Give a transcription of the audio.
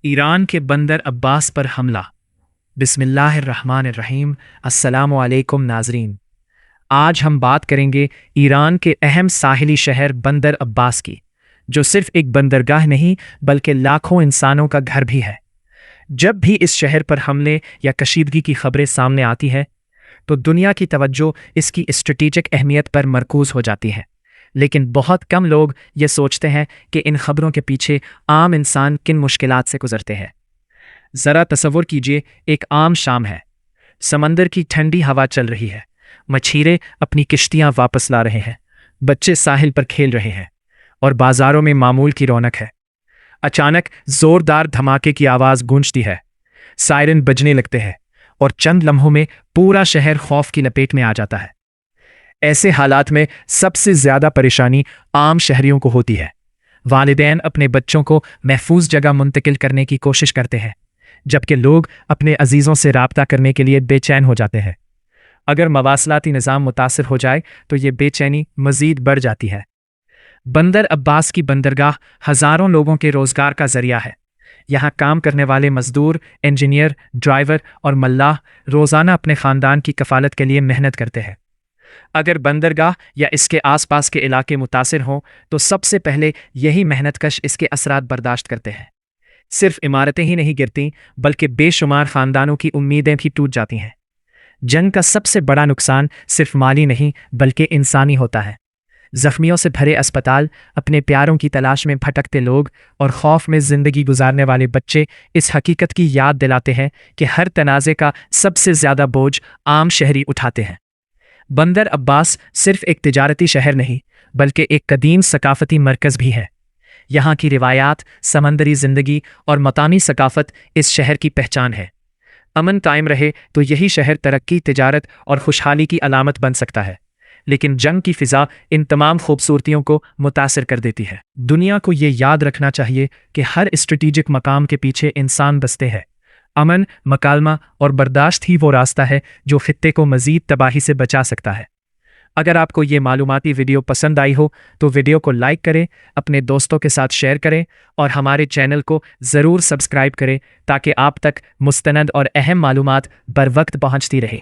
ایران کے بندر عباس پر حملہ۔ بسم اللہ الرحمن الرحیم۔ السلام علیکم ناظرین، آج ہم بات کریں گے ایران کے اہم ساحلی شہر بندر عباس کی، جو صرف ایک بندرگاہ نہیں بلکہ لاکھوں انسانوں کا گھر بھی ہے۔ جب بھی اس شہر پر حملے یا کشیدگی کی خبریں سامنے آتی ہے تو دنیا کی توجہ اس کی اسٹریٹجک اہمیت پر مرکوز ہو جاتی ہے، لیکن بہت کم لوگ یہ سوچتے ہیں کہ ان خبروں کے پیچھے عام انسان کن مشکلات سے گزرتے ہیں۔ ذرا تصور کیجئے، ایک عام شام ہے، سمندر کی ٹھنڈی ہوا چل رہی ہے، مچھیرے اپنی کشتیاں واپس لا رہے ہیں، بچے ساحل پر کھیل رہے ہیں اور بازاروں میں معمول کی رونق ہے۔ اچانک زوردار دھماکے کی آواز گونجتی ہے، سائرن بجنے لگتے ہیں اور چند لمحوں میں پورا شہر خوف کی لپیٹ میں آ جاتا ہے۔ ایسے حالات میں سب سے زیادہ پریشانی عام شہریوں کو ہوتی ہے۔ والدین اپنے بچوں کو محفوظ جگہ منتقل کرنے کی کوشش کرتے ہیں، جبکہ لوگ اپنے عزیزوں سے رابطہ کرنے کے لیے بے چین ہو جاتے ہیں۔ اگر مواصلاتی نظام متاثر ہو جائے تو یہ بے چینی مزید بڑھ جاتی ہے۔ بندر عباس کی بندرگاہ ہزاروں لوگوں کے روزگار کا ذریعہ ہے۔ یہاں کام کرنے والے مزدور، انجینئر، ڈرائیور اور ملاح روزانہ اپنے خاندان کی کفالت کے لیے محنت کرتے ہیں۔ اگر بندرگاہ یا اس کے آس پاس کے علاقے متاثر ہوں تو سب سے پہلے یہی محنت کش اس کے اثرات برداشت کرتے ہیں۔ صرف عمارتیں ہی نہیں گرتیں بلکہ بے شمار خاندانوں کی امیدیں بھی ٹوٹ جاتی ہیں۔ جنگ کا سب سے بڑا نقصان صرف مالی نہیں بلکہ انسانی ہوتا ہے۔ زخمیوں سے بھرے اسپتال، اپنے پیاروں کی تلاش میں بھٹکتے لوگ اور خوف میں زندگی گزارنے والے بچے اس حقیقت کی یاد دلاتے ہیں کہ ہر تنازع کا سب سے زیادہ بوجھ عام شہری اٹھاتے ہیں۔ بندر عباس صرف ایک تجارتی شہر نہیں بلکہ ایک قدیم ثقافتی مرکز بھی ہے۔ یہاں کی روایات، سمندری زندگی اور مقامی ثقافت اس شہر کی پہچان ہے۔ امن قائم رہے تو یہی شہر ترقی، تجارت اور خوشحالی کی علامت بن سکتا ہے، لیکن جنگ کی فضا ان تمام خوبصورتیوں کو متاثر کر دیتی ہے۔ دنیا کو یہ یاد رکھنا چاہیے کہ ہر اسٹریٹجک مقام کے پیچھے انسان بستے ہیں۔ امن، مکالمہ اور برداشت ہی وہ راستہ ہے جو خطے کو مزید تباہی سے بچا سکتا ہے۔ اگر آپ کو یہ معلوماتی ویڈیو پسند آئی ہو تو ویڈیو کو لائک کریں، اپنے دوستوں کے ساتھ شیئر کریں اور ہمارے چینل کو ضرور سبسکرائب کریں تاکہ آپ تک مستند اور اہم معلومات بر وقت پہنچتی رہے۔